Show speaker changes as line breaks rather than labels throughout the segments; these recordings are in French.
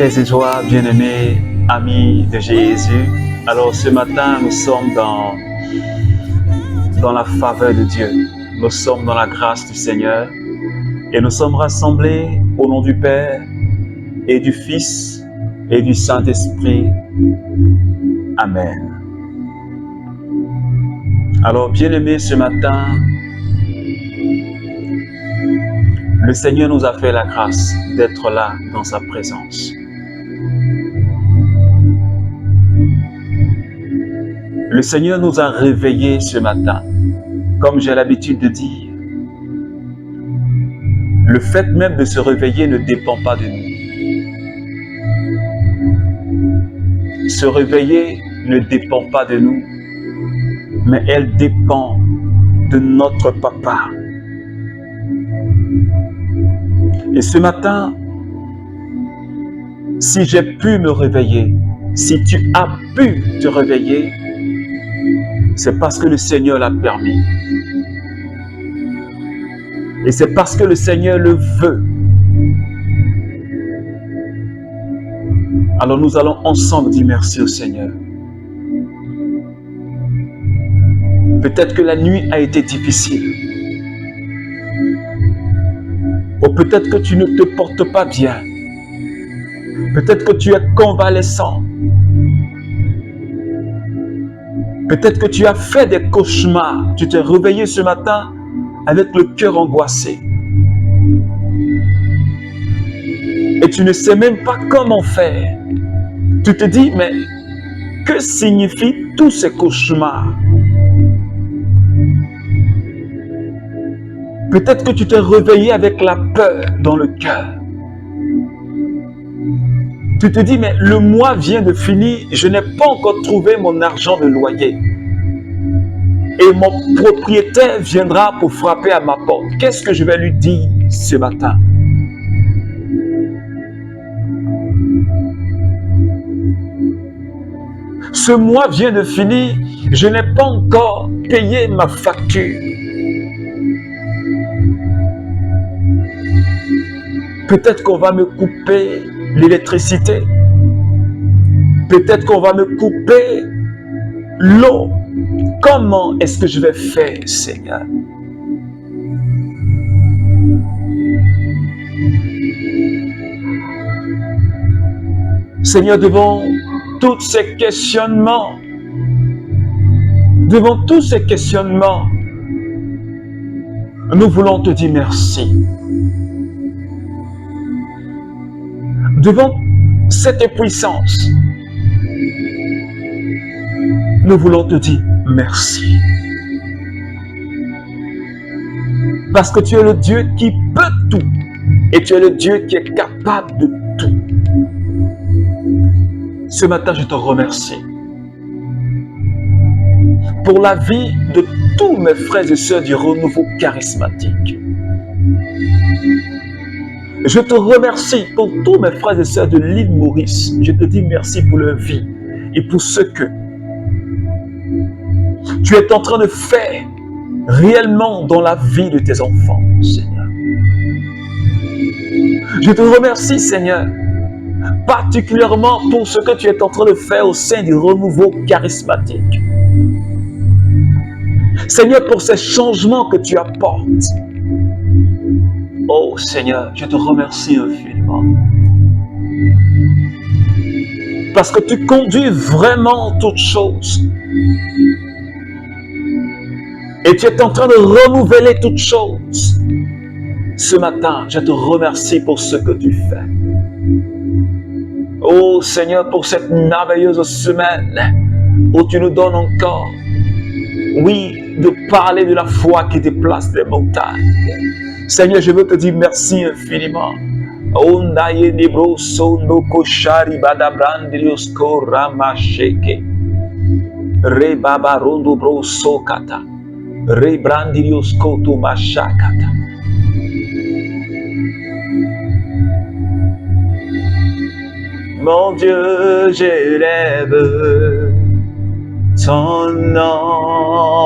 Frères et sœurs bien-aimés, amis de Jésus, alors ce matin nous sommes dans la faveur de Dieu, nous sommes dans la grâce du Seigneur et nous sommes rassemblés au nom du Père et du Fils et du Saint-Esprit. Amen. Alors bien-aimés, ce matin, le Seigneur nous a fait la grâce d'être là dans sa présence. Le Seigneur nous a réveillés ce matin. Comme j'ai l'habitude de dire, le fait même de se réveiller ne dépend pas de nous. Se réveiller ne dépend pas de nous, mais elle dépend de notre Papa. Et ce matin, si j'ai pu me réveiller, si tu as pu te réveiller, c'est parce que le Seigneur l'a permis. Et c'est parce que le Seigneur le veut. Alors nous allons ensemble dire merci au Seigneur. Peut-être que la nuit a été difficile. Ou peut-être que tu ne te portes pas bien. Peut-être que tu es convalescent. Peut-être que tu as fait des cauchemars. Tu t'es réveillé ce matin avec le cœur angoissé. Et tu ne sais même pas comment faire. Tu te dis, mais que signifient tous ces cauchemars? Peut-être que tu t'es réveillé avec la peur dans le cœur. Tu te dis, mais le mois vient de finir, je n'ai pas encore trouvé mon argent de loyer. Et mon propriétaire viendra pour frapper à ma porte. Qu'est-ce que je vais lui dire ce matin? Ce mois vient de finir, je n'ai pas encore payé ma facture. Peut-être qu'on va me couper l'électricité. Peut-être qu'on va me couper l'eau. Comment est-ce que je vais faire, Seigneur? Seigneur, devant tous ces questionnements, nous voulons te dire merci. Devant cette puissance, nous voulons te dire merci. Parce que tu es le Dieu qui peut tout. Et tu es le Dieu qui est capable de tout. Ce matin, je te remercie pour la vie de tous mes frères et sœurs du renouveau charismatique. Je te remercie pour tous mes frères et sœurs de l'île Maurice. Je te dis merci pour leur vie et pour ce que tu es en train de faire réellement dans la vie de tes enfants, Seigneur. Je te remercie, Seigneur, particulièrement pour ce que tu es en train de faire au sein du renouveau charismatique. Seigneur, pour ces changements que tu apportes. Oh Seigneur, je te remercie infiniment. Parce que tu conduis vraiment toutes choses. Et tu es en train de renouveler toutes choses. Ce matin, je te remercie pour ce que tu fais. Oh Seigneur, pour cette merveilleuse semaine où tu nous donnes encore, oui, de parler de la foi qui déplace les montagnes. Seigneur, je veux te dire merci infiniment. Ondaye nebro sondo koshari badabrandriosko ramasheke. Re baba rondo bro sokata. Re brandriosko to mashakata. Mon Dieu, j'élève ton nom.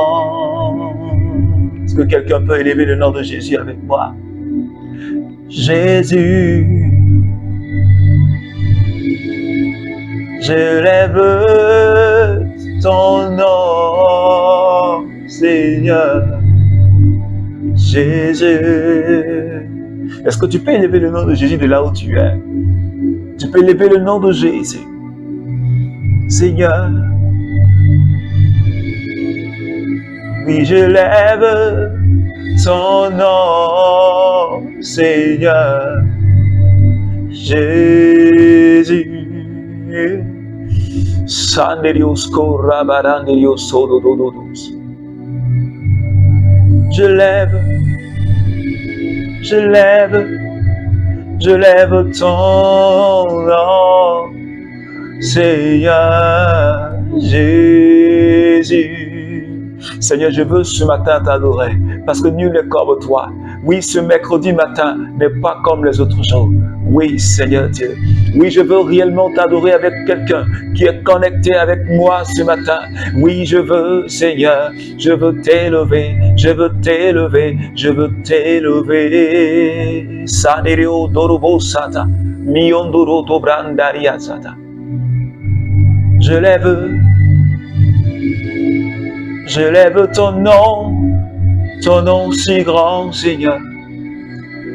Est-ce que quelqu'un peut élever le nom de Jésus avec moi? Jésus, J'élève ton nom, Seigneur Jésus. Est-ce que tu peux élever le nom de Jésus de là où tu es? Tu peux élever le nom de Jésus. Seigneur, oui, je lève ton nom, Seigneur Jésus. Sanderios korabadanderios sodododos. Je lève ton nom, Seigneur Jésus. Seigneur, je veux ce matin t'adorer, parce que nul n'est comme toi. Oui, ce mercredi matin n'est pas comme les autres jours. Oui, Seigneur Dieu. Oui, je veux réellement t'adorer avec quelqu'un qui est connecté avec moi ce matin. Oui, je veux, Seigneur, je veux t'élever, je veux t'élever, je veux t'élever. Sanerio dorobo sata, miondoro tobrandaria sata. Je lève ton nom si grand, Seigneur,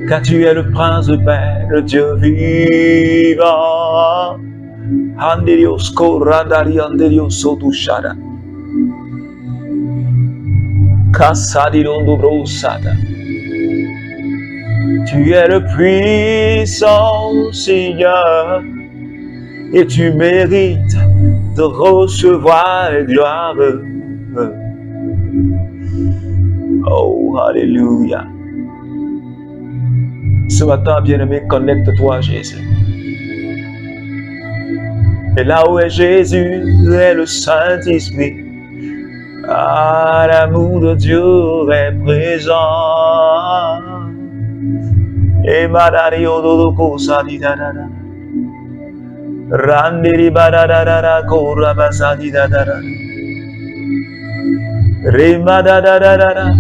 car tu es le prince de paix, le Dieu vivant. Andelios korandari andelios sotushara. Kasadirondo brosata. Tu es le puissant, Seigneur, et tu mérites de recevoir la gloire. Oh, alléluia. Ce matin, bien-aimé, connecte-toi, Jésus. Et là où est Jésus, est le Saint-Esprit. Ah, l'amour de Dieu est présent. Et madari ododoko sadidadada. Randiri badadadada korabazadidadada. Remadadadada.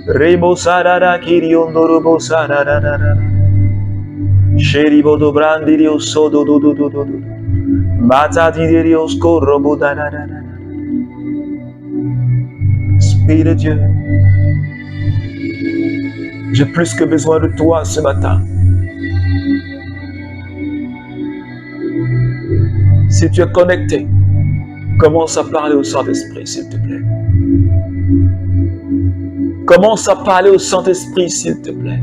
Remosarada kiriondorobo sadadadada. Sheribodo brandirio sodododododo. Matadiderios korobodadadada. Esprit de Dieu, j'ai plus que besoin de toi ce matin. Si tu es connecté, commence à parler au Saint-Esprit, s'il te plaît. Commence à parler au Saint-Esprit, s'il te plaît.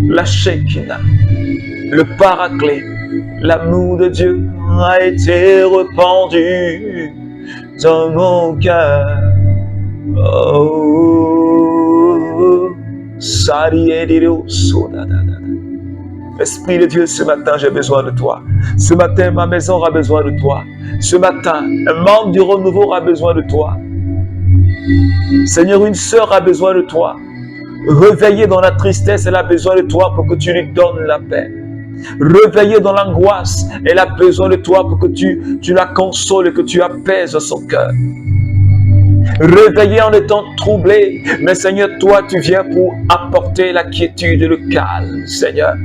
La Shekinah, le Paraclet, l'amour de Dieu a été répandu dans mon cœur. Oh, Esprit de Dieu, ce matin, j'ai besoin de toi. Ce matin, ma maison a besoin de toi. Ce matin, un membre du renouveau a besoin de toi. Seigneur, une sœur a besoin de toi. Réveillée dans la tristesse, elle a besoin de toi pour que tu lui donnes la paix. Réveillée dans l'angoisse, elle a besoin de toi pour que tu la consoles et que tu apaises son cœur. Réveillée en étant troublée, mais Seigneur, toi tu viens pour apporter la quiétude et le calme, Seigneur.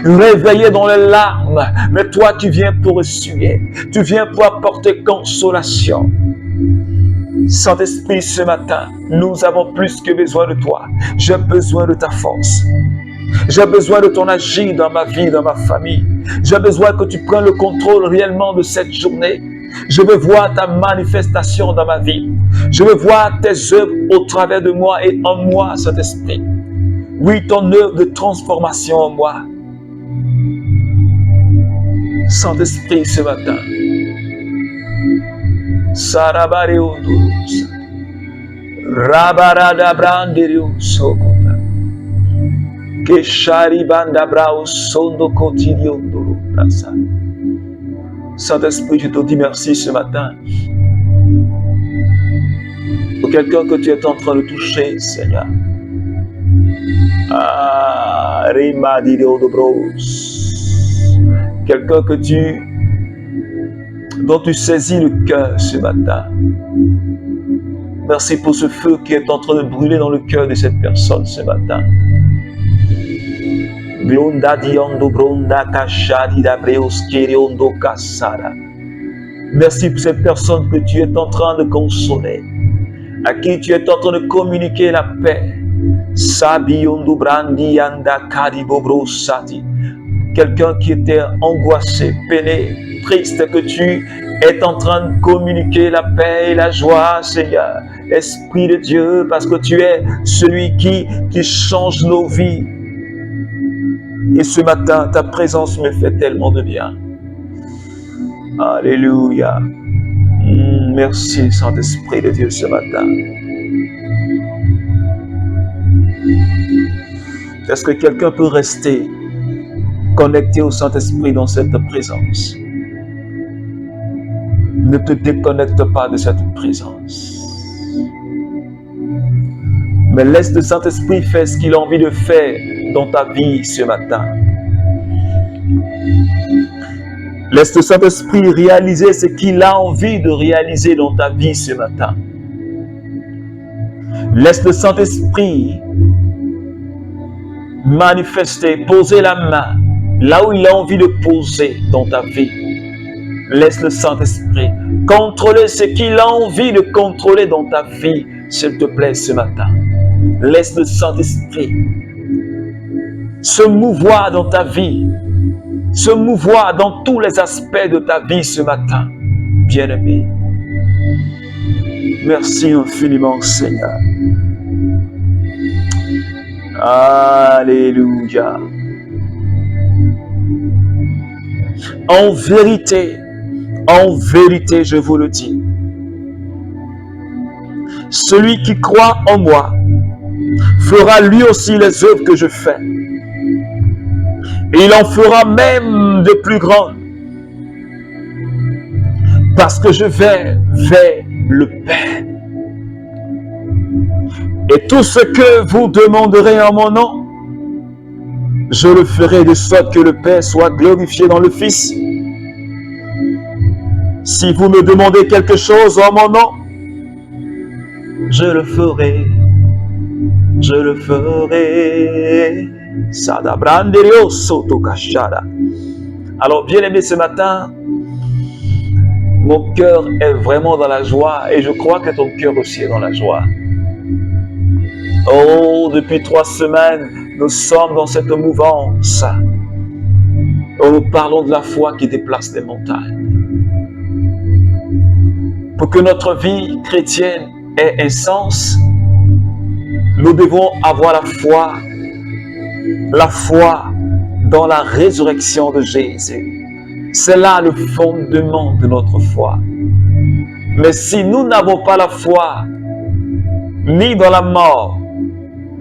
Réveillée dans les larmes, mais toi tu viens pour essuyer, tu viens pour apporter consolation. Saint-Esprit, ce matin, nous avons plus que besoin de toi. J'ai besoin de ta force. J'ai besoin de ton agir dans ma vie, dans ma famille. J'ai besoin que tu prennes le contrôle réellement de cette journée. Je veux voir ta manifestation dans ma vie. Je veux voir tes œuvres au travers de moi et en moi, Saint-Esprit. Oui, ton œuvre de transformation en moi. Saint-Esprit, ce matin. Sarabareodos. Rabaradabranderio sokota. Kesharibandabrao sondo kotiriondo rasa. Saint-Esprit, je te dis merci ce matin pour quelqu'un que tu es en train de toucher, Seigneur. Ah, quelqu'un dont tu saisis le cœur ce matin. Merci pour ce feu qui est en train de brûler dans le cœur de cette personne ce matin. Glonda diondo bronda kashadi da breos keriondo kasada. Merci pour cette personne que tu es en train de consoler, à qui tu es en train de communiquer la paix. Sabiondo brandi anda kadibo brosati. Quelqu'un qui était angoissé, peiné, triste, que tu es en train de communiquer la paix et la joie, Seigneur. Esprit de Dieu, parce que tu es celui qui change nos vies. Et ce matin, ta présence me fait tellement de bien. Alléluia. Merci, Saint-Esprit de Dieu, ce matin. Est-ce que quelqu'un peut rester connecté au Saint-Esprit dans cette présence? Ne te déconnecte pas de cette présence. Mais laisse le Saint-Esprit faire ce qu'il a envie de faire dans ta vie ce matin. Laisse le Saint-Esprit réaliser ce qu'il a envie de réaliser dans ta vie ce matin. Laisse le Saint-Esprit manifester, poser la main là où il a envie de poser dans ta vie. Laisse le Saint-Esprit contrôler ce qu'il a envie de contrôler dans ta vie, s'il te plaît, ce matin. Laisse le Saint-Esprit se mouvoir dans ta vie, se mouvoir dans tous les aspects de ta vie ce matin, bien-aimé. Merci infiniment, Seigneur. Alléluia. En vérité, je vous le dis, celui qui croit en moi fera lui aussi les œuvres que je fais. Et il en fera même de plus grandes. Parce que je vais vers le Père. Et tout ce que vous demanderez en mon nom, je le ferai de sorte que le Père soit glorifié dans le Fils. Si vous me demandez quelque chose en mon nom, je le ferai. Je le ferai. Alors, bien-aimé, ce matin, mon cœur est vraiment dans la joie et je crois que ton cœur aussi est dans la joie. Oh, depuis 3 semaines, nous sommes dans cette mouvance où nous parlons de la foi qui déplace les montagnes. Pour que notre vie chrétienne ait un sens, nous devons avoir la foi dans la résurrection de Jésus. C'est là le fondement de notre foi. Mais si nous n'avons pas la foi, ni dans la mort,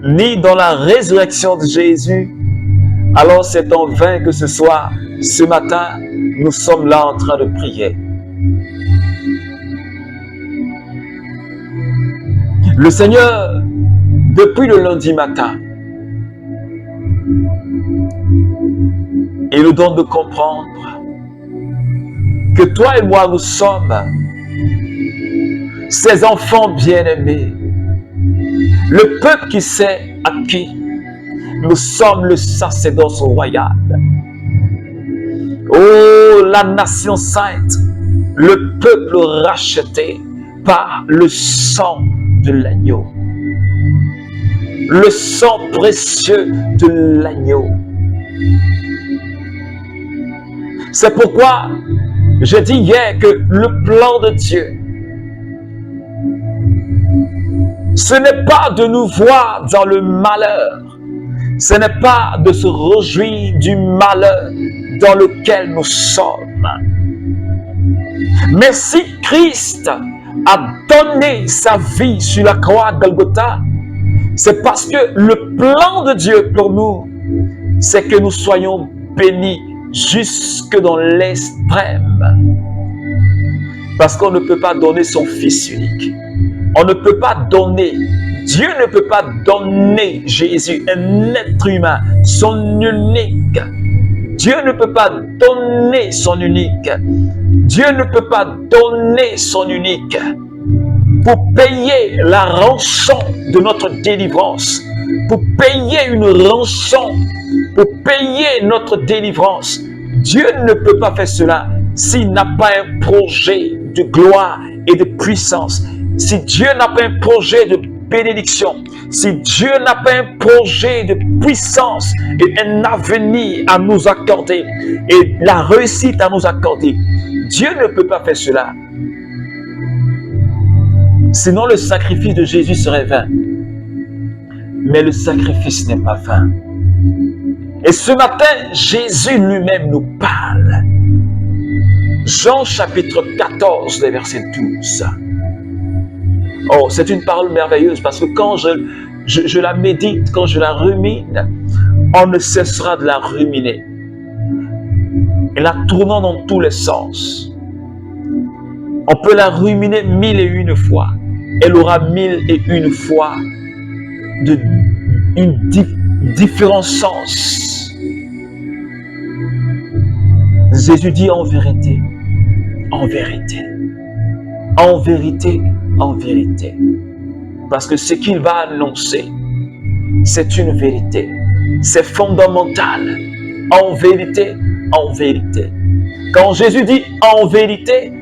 ni dans la résurrection de Jésus, alors c'est en vain que ce soir, ce matin, nous sommes là en train de prier. Le Seigneur, depuis le lundi matin, il nous donne de comprendre que toi et moi, nous sommes ses enfants bien-aimés. Le peuple qui s'est acquis, nous sommes le sacerdoce royal. Oh, la nation sainte, le peuple racheté par le sang de l'agneau. Le sang précieux de l'agneau. C'est pourquoi j'ai dit hier que le plan de Dieu, ce n'est pas de nous voir dans le malheur, ce n'est pas de se réjouir du malheur dans lequel nous sommes. Mais si Christ a donné sa vie sur la croix de Golgotha, c'est parce que le plan de Dieu pour nous, c'est que nous soyons bénis jusque dans l'extrême. Parce qu'on ne peut pas donner son Fils unique. On ne peut pas donner, Dieu ne peut pas donner Jésus, un être humain, son unique. Dieu ne peut pas donner son unique. Dieu ne peut pas donner son unique pour payer la rançon de notre délivrance, pour payer une rançon pour payer notre délivrance. Dieu ne peut pas faire cela s'il n'a pas un projet de gloire et de puissance. Si Dieu n'a pas un projet de bénédiction, si Dieu n'a pas un projet de puissance et un avenir à nous accorder et la réussite à nous accorder, Dieu ne peut pas faire cela. Sinon, le sacrifice de Jésus serait vain. Mais le sacrifice n'est pas vain. Et ce matin, Jésus lui-même nous parle. Jean chapitre 14, verset 12. Oh, c'est une parole merveilleuse parce que quand je la médite, quand je la rumine, on ne cessera de la ruminer. Et la tournant dans tous les sens. On peut la ruminer 1001 fois. Elle aura 1001 fois différents sens. Jésus dit en vérité, en vérité, en vérité, en vérité. Parce que ce qu'il va annoncer, c'est une vérité. C'est fondamental. En vérité, en vérité. Quand Jésus dit en vérité,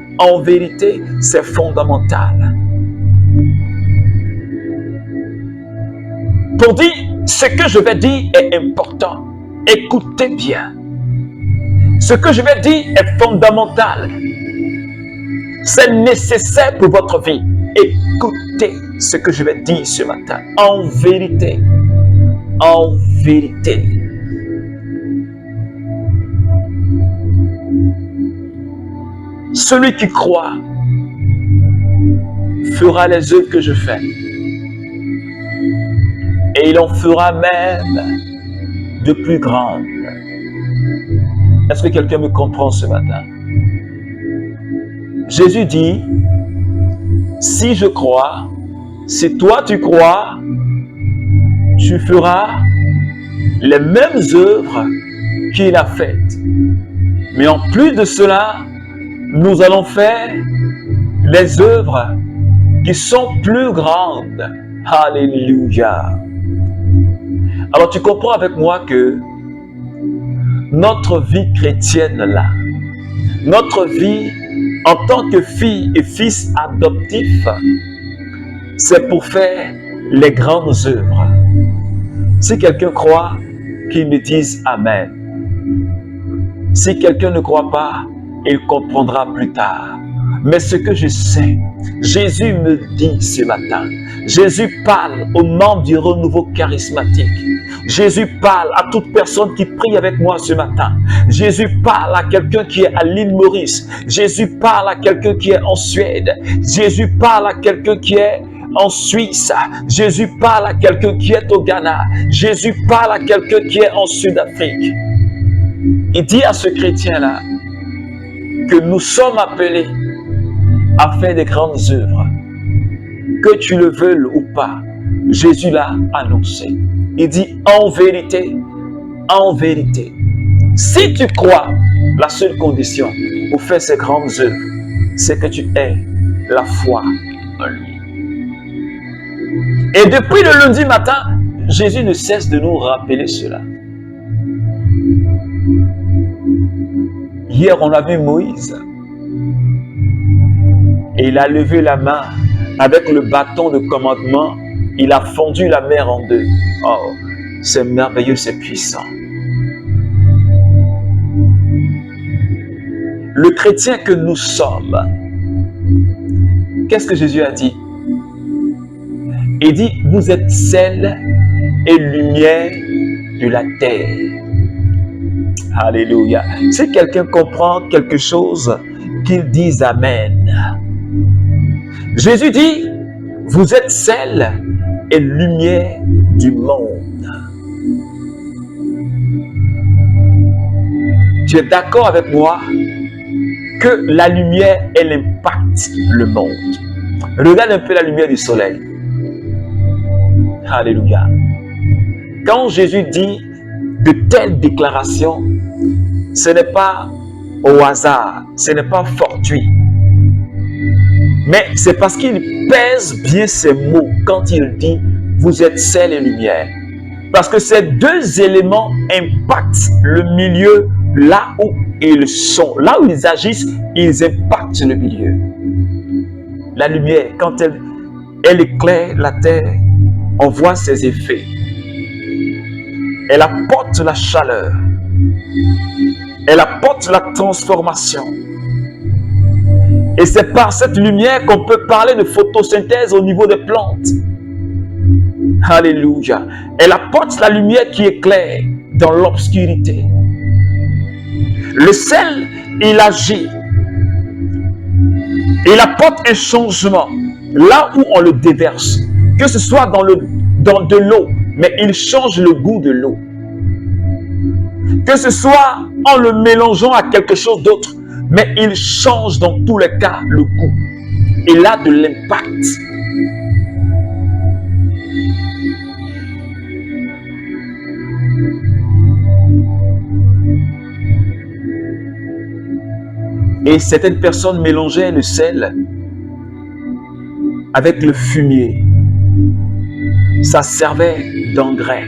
c'est fondamental. Pour dire ce que je vais dire est important. Écoutez bien. Ce que je vais dire est fondamental. C'est nécessaire pour votre vie. Écoutez ce que je vais dire ce matin. En vérité. En vérité. Celui qui croit fera les œuvres que je fais. Et il en fera même de plus grandes. Est-ce que quelqu'un me comprend ce matin? Jésus dit, si je crois, si toi tu crois, tu feras les mêmes œuvres qu'il a faites. Mais en plus de cela, nous allons faire les œuvres qui sont plus grandes. Alléluia. Alors tu comprends avec moi que notre vie chrétienne là, notre vie en tant que fille et fils adoptifs, c'est pour faire les grandes œuvres. Si quelqu'un croit, qu'il me dise Amen. Si quelqu'un ne croit pas, il comprendra plus tard. Mais ce que je sais, Jésus me dit ce matin, Jésus parle aux membres du renouveau charismatique. Jésus parle à toute personne qui prie avec moi ce matin. Jésus parle à quelqu'un qui est à l'île Maurice. Jésus parle à quelqu'un qui est en Suède. Jésus parle à quelqu'un qui est en Suisse. Jésus parle à quelqu'un qui est au Ghana. Jésus parle à quelqu'un qui est en Sud-Afrique. Il dit à ce chrétien-là que nous sommes appelés à faire des grandes œuvres. Que tu le veuilles ou pas, Jésus l'a annoncé. Il dit en vérité, si tu crois, la seule condition pour faire ces grandes œuvres, c'est que tu aies la foi en lui. Et depuis le lundi matin, Jésus ne cesse de nous rappeler cela. Hier, on a vu Moïse. Et il a levé la main avec le bâton de commandement. Il a fondu la mer en deux. Oh, c'est merveilleux, c'est puissant. Le chrétien que nous sommes, qu'est-ce que Jésus a dit? Il dit, vous êtes sel et lumière de la terre. Alléluia. Si quelqu'un comprend quelque chose, qu'il dise Amen. Jésus dit, vous êtes sel et lumière du monde. Tu es d'accord avec moi que la lumière, elle impacte le monde. Regarde un peu la lumière du soleil. Alléluia. Quand Jésus dit de telles déclarations, ce n'est pas au hasard, ce n'est pas fortuit. Mais c'est parce qu'il pèse bien ses mots quand il dit « Vous êtes sel et lumière ». Parce que ces deux éléments impactent le milieu là où ils sont. Là où ils agissent, ils impactent le milieu. La lumière, quand elle éclaire la terre, on voit ses effets. Elle apporte la chaleur. Elle apporte la transformation. Et c'est par cette lumière qu'on peut parler de photosynthèse au niveau des plantes. Alléluia. Elle apporte la lumière qui éclaire dans l'obscurité. Le sel, il agit. Il apporte un changement là où on le déverse. Que ce soit dans de l'eau, mais il change le goût de l'eau. Que ce soit en le mélangeant à quelque chose d'autre, mais il change dans tous les cas le goût. Il a de l'impact. Et certaines personnes mélangeaient le sel avec le fumier. Ça servait d'engrais.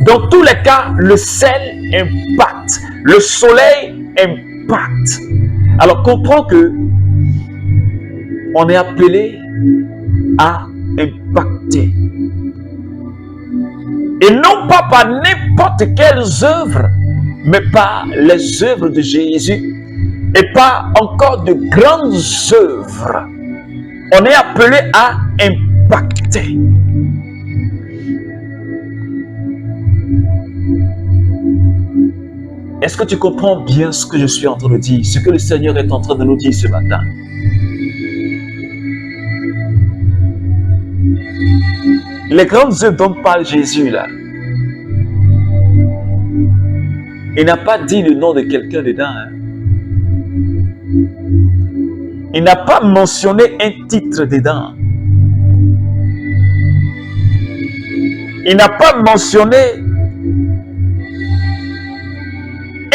Dans tous les cas, le sel impacte. Le soleil impacte. Alors comprends que on est appelé à impacter. Et non pas par n'importe quelles œuvres, mais par les œuvres de Jésus. Et pas encore de grandes œuvres. On est appelé à impacter. Est-ce que tu comprends bien ce que je suis en train de dire, ce que le Seigneur est en train de nous dire ce matin? Les grandes œuvres dont parle Jésus là, il n'a pas dit le nom de quelqu'un dedans. Hein? Il n'a pas mentionné un titre dedans. Il n'a pas mentionné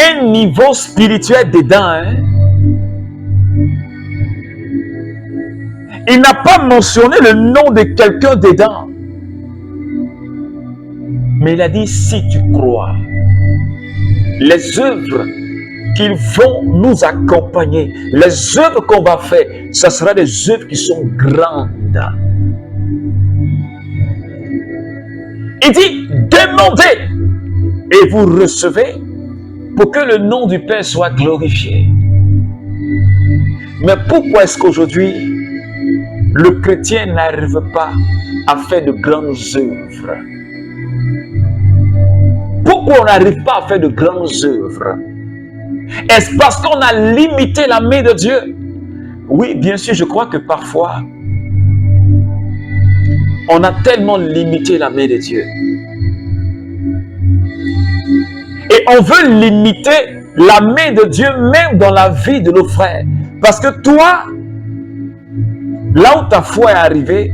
un niveau spirituel dedans. Hein? Il n'a pas mentionné le nom de quelqu'un dedans. Mais il a dit, si tu crois, les œuvres qu'ils vont nous accompagner, les œuvres qu'on va faire, ce sera des œuvres qui sont grandes. Il dit, demandez et vous recevez pour que le nom du Père soit glorifié. Mais pourquoi est-ce qu'aujourd'hui, le chrétien n'arrive pas à faire de grandes œuvres? Pourquoi on n'arrive pas à faire de grandes œuvres? Est-ce parce qu'on a limité la main de Dieu? Oui, bien sûr, je crois que parfois, on a tellement limité la main de Dieu. Et on veut limiter la main de Dieu même dans la vie de nos frères. Parce que toi, là où ta foi est arrivée,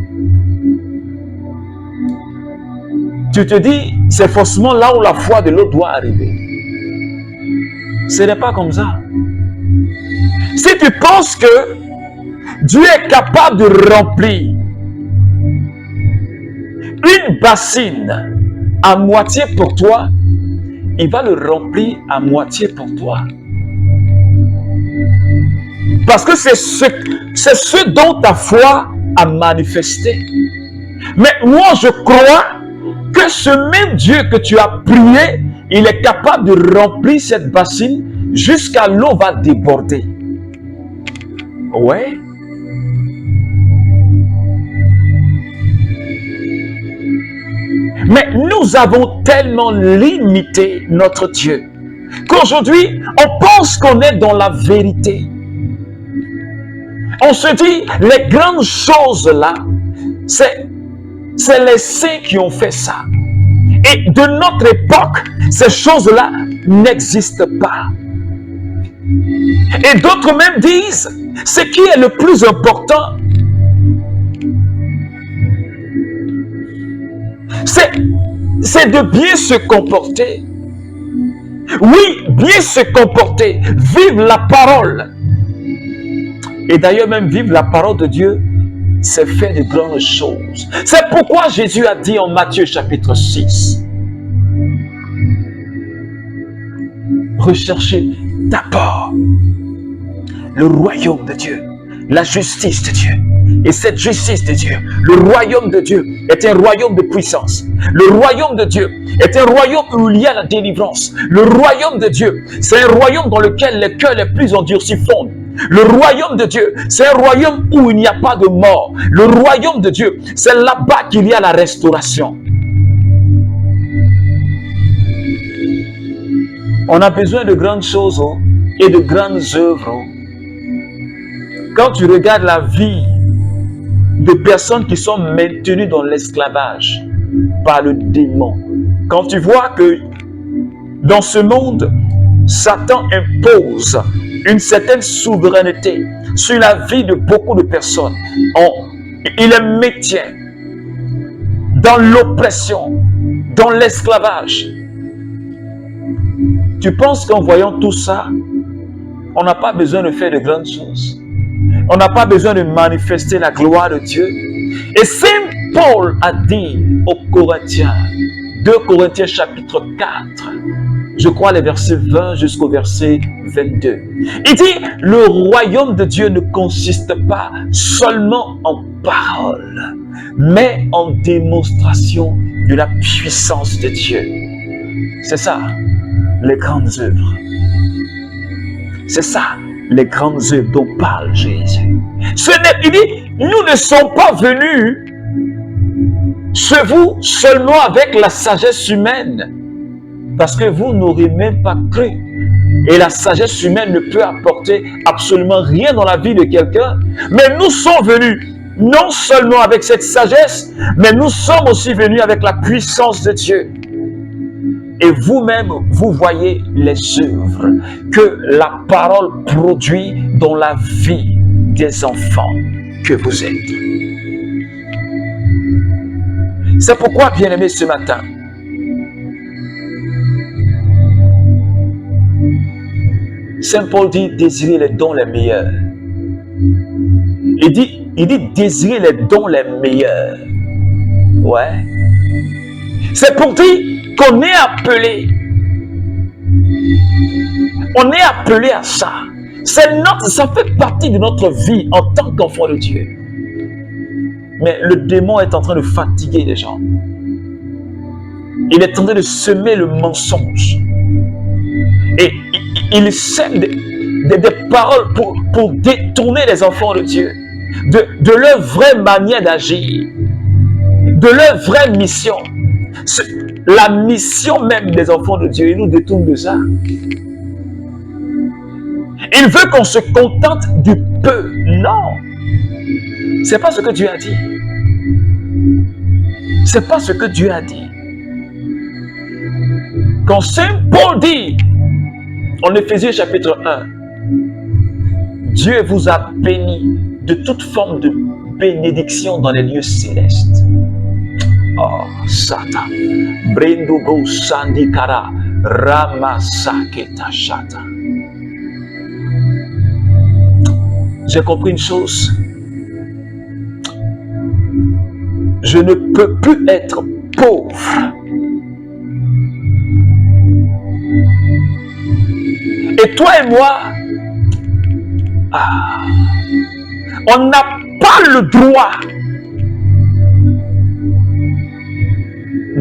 tu te dis, c'est forcément là où la foi de l'autre doit arriver. Ce n'est pas comme ça. Si tu penses que Dieu est capable de remplir une bassine à moitié pour toi, il va le remplir à moitié pour toi. Parce que c'est ce dont ta foi a manifesté. Mais moi, je crois que ce même Dieu que tu as prié, il est capable de remplir cette bassine jusqu'à l'eau va déborder. Ouais. Mais nous avons tellement limité notre Dieu qu'aujourd'hui, on pense qu'on est dans la vérité. On se dit, les grandes choses là, c'est les saints qui ont fait ça. Et de notre époque, ces choses-là n'existent pas. Et d'autres même disent, ce qui est le plus important, c'est de bien se comporter. Oui, bien se comporter, vivre la parole. Et d'ailleurs, même vivre la parole de Dieu, c'est faire de grandes choses. C'est pourquoi Jésus a dit en Matthieu chapitre 6, recherchez d'abord le royaume de Dieu, la justice de Dieu. Et cette justice de Dieu, le royaume de Dieu est un royaume de puissance. Le royaume de Dieu est un royaume où il y a la délivrance. Le royaume de Dieu, c'est un royaume dans lequel les cœurs les plus endurcis fondent. Le royaume de Dieu, c'est un royaume où il n'y a pas de mort. Le royaume de Dieu, c'est là-bas qu'il y a la restauration. On a besoin de grandes choses et de grandes œuvres. Quand tu regardes la vie de personnes qui sont maintenues dans l'esclavage par le démon, quand tu vois que dans ce monde, Satan impose une certaine souveraineté sur la vie de beaucoup de personnes, il les maintient dans l'oppression, dans l'esclavage. Tu penses qu'en voyant tout ça, on n'a pas besoin de faire de grandes choses? On n'a pas besoin de manifester la gloire de Dieu? Et Saint Paul a dit aux Corinthiens, 2 Corinthiens chapitre 4, je crois les versets 20 jusqu'au verset 22. Il dit, le royaume de Dieu ne consiste pas seulement en paroles, mais en démonstration de la puissance de Dieu. C'est ça, les grandes œuvres. C'est ça, les grandes œuvres dont parle Jésus. Il dit, nous ne sommes pas venus chez vous seulement avec la sagesse humaine, parce que vous n'aurez même pas cru. Et la sagesse humaine ne peut apporter absolument rien dans la vie de quelqu'un. Mais nous sommes venus non seulement avec cette sagesse, mais nous sommes aussi venus avec la puissance de Dieu. Et vous-même, vous voyez les œuvres que la parole produit dans la vie des enfants que vous êtes. C'est pourquoi, bien-aimés, ce matin, Saint Paul dit désirer les dons les meilleurs. Il dit désirer les dons les meilleurs. Ouais. C'est pour dire qu'on est appelé. On est appelé à ça. Ça fait partie de notre vie en tant qu'enfant de Dieu. Mais le démon est en train de fatiguer les gens. Il est en train de semer le mensonge. Et il sème des paroles pour détourner les enfants de Dieu de leur vraie manière d'agir, de leur vraie mission. La mission même des enfants de Dieu, il nous détourne de ça. Il veut qu'on se contente du peu. Non. C'est pas ce que Dieu a dit. C'est pas ce que Dieu a dit. Quand Saint Paul dit, en Éphésiens chapitre 1, Dieu vous a béni de toute forme de bénédiction dans les lieux célestes. Oh, Satan. Brendobo Sandikara Ramasaketa Shata. J'ai compris une chose. Je ne peux plus être pauvre. Et toi et moi, on n'a pas le droit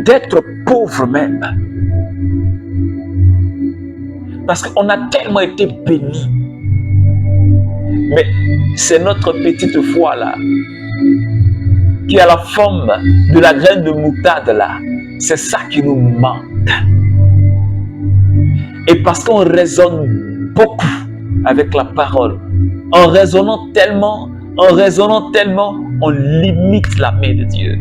d'être pauvre même. Parce qu'on a tellement été bénis. Mais c'est notre petite foi là, qui a la forme de la graine de moutarde là. C'est ça qui nous manque. Et parce qu'on raisonne beaucoup avec la parole, en raisonnant tellement, on limite la main de Dieu.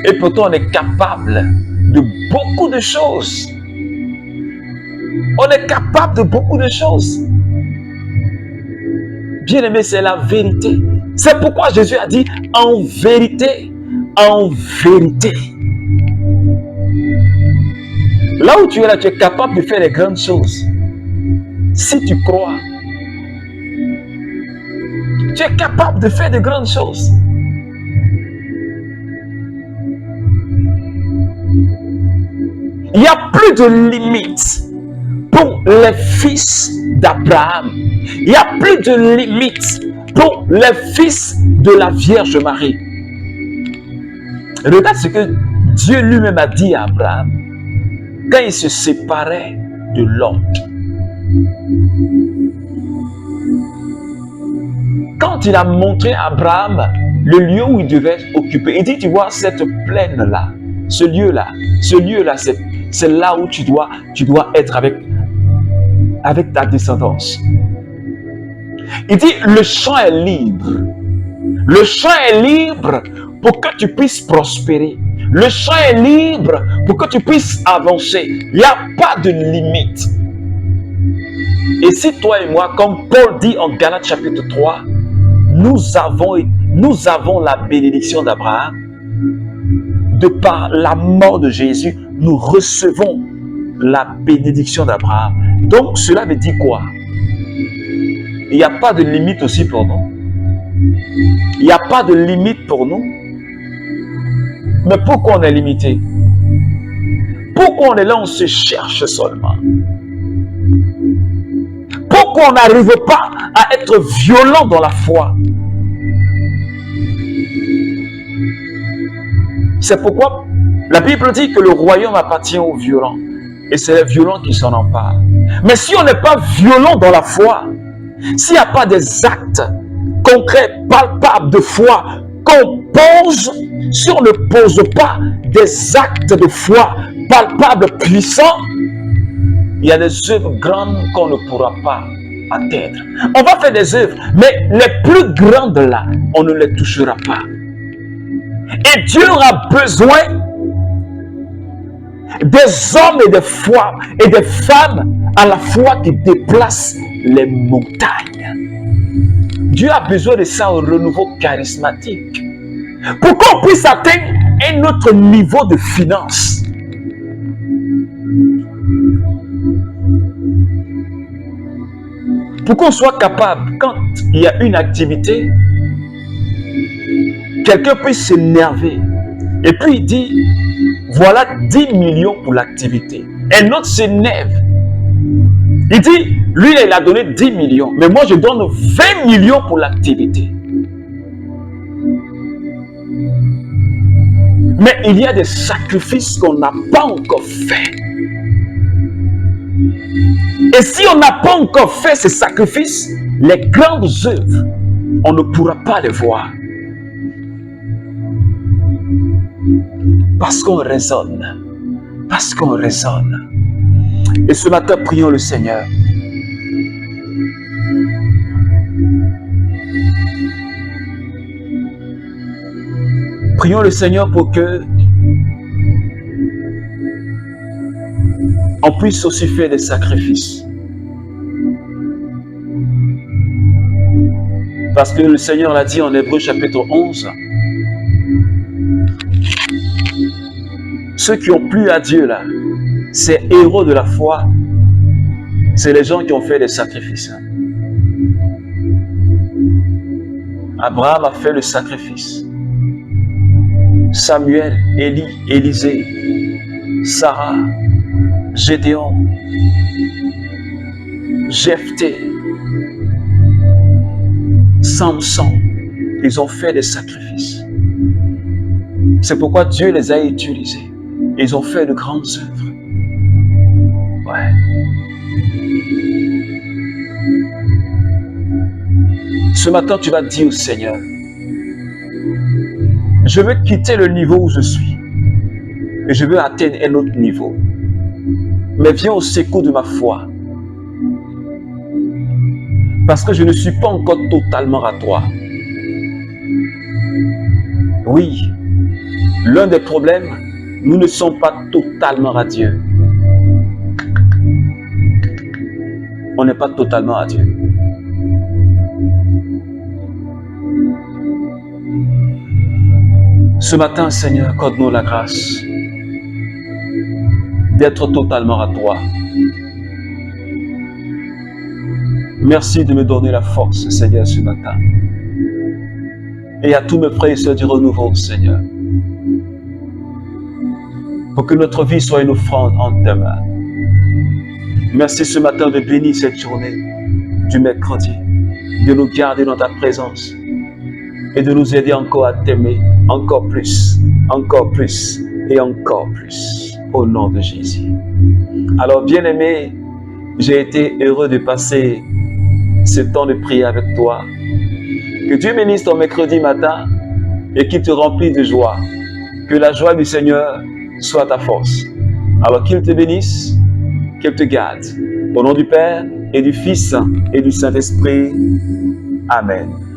Et pourtant, on est capable de beaucoup de choses. On est capable de beaucoup de choses. Bien aimé, c'est la vérité. C'est pourquoi Jésus a dit, en vérité, en vérité. Là où tu es là, tu es capable de faire les grandes choses. Si tu crois, tu es capable de faire de grandes choses. Il n'y a plus de limites pour les fils d'Abraham. Il n'y a plus de limites pour les fils de la Vierge Marie. Regarde ce que Dieu lui-même a dit à Abraham quand il se séparait de Lot. Quand il a montré à Abraham le lieu où il devait occuper, il dit, tu vois cette plaine-là, ce lieu-là, c'est là où tu dois être avec ta descendance. Il dit, le champ est libre. Le champ est libre pour que tu puisses prospérer. Le champ est libre pour que tu puisses avancer. Il n'y a pas de limite. Et si toi et moi, comme Paul dit en Galates chapitre 3, nous avons la bénédiction d'Abraham, de par la mort de Jésus, nous recevons la bénédiction d'Abraham. Donc, cela veut dire quoi? Il n'y a pas de limite aussi pour nous. Il n'y a pas de limite pour nous. Mais pourquoi on est limité? Pourquoi on est là, on se cherche seulement? Pourquoi on n'arrive pas à être violent dans la foi? C'est pourquoi la Bible dit que le royaume appartient aux violents. Et c'est les violents qui s'en emparent. Mais si on n'est pas violent dans la foi, s'il n'y a pas des actes concrets, palpables de foi qu'on pose, si on ne pose pas des actes de foi palpables, puissants, il y a des œuvres grandes qu'on ne pourra pas atteindre. On va faire des œuvres, mais les plus grandes là, on ne les touchera pas. Et Dieu aura besoin des hommes et des femmes à la fois qui déplacent les montagnes. Dieu a besoin de ça au renouveau charismatique pour qu'on puisse atteindre un autre niveau de finance. Pour qu'on soit capable, quand il y a une activité, quelqu'un puisse s'énerver et puis il dit, voilà 10 millions pour l'activité. Un autre s'énerve. Il dit, lui il a donné 10 millions, mais moi je donne 20 millions pour l'activité. Mais il y a des sacrifices qu'on n'a pas encore faits. Et si on n'a pas encore fait ces sacrifices, les grandes œuvres, on ne pourra pas les voir. Parce qu'on raisonne. Parce qu'on raisonne. Et ce matin, prions le Seigneur. Prions le Seigneur pour que on puisse aussi faire des sacrifices. Parce que le Seigneur l'a dit en Hébreux chapitre 11. Ceux qui ont plu à Dieu là, ces héros de la foi, c'est les gens qui ont fait des sacrifices. Abraham a fait le sacrifice. Samuel, Élie, Élisée, Sarah, Gédéon, Jephthé, Samson, ils ont fait des sacrifices. C'est pourquoi Dieu les a utilisés. Ils ont fait de grandes œuvres. Ouais. Ce matin, tu vas dire au Seigneur, je veux quitter le niveau où je suis et je veux atteindre un autre niveau. Mais viens au secours de ma foi. Parce que je ne suis pas encore totalement à toi. Oui, l'un des problèmes, nous ne sommes pas totalement à Dieu. On n'est pas totalement à Dieu. Ce matin, Seigneur, accorde-nous la grâce d'être totalement à toi. Merci de me donner la force, Seigneur, ce matin. et à tous mes frères et sœurs du renouveau, Seigneur. Pour que notre vie soit une offrande en tes mains. Merci ce matin de bénir cette journée du mercredi, de nous garder dans ta présence et de nous aider encore à t'aimer encore plus et encore plus. Au nom de Jésus. Alors, bien-aimé, j'ai été heureux de passer ce temps de prière avec toi. Que Dieu bénisse ton mercredi matin et qu'il te remplisse de joie. Que la joie du Seigneur soit ta force. Alors qu'il te bénisse, qu'il te garde. Au nom du Père et du Fils et du Saint-Esprit. Amen.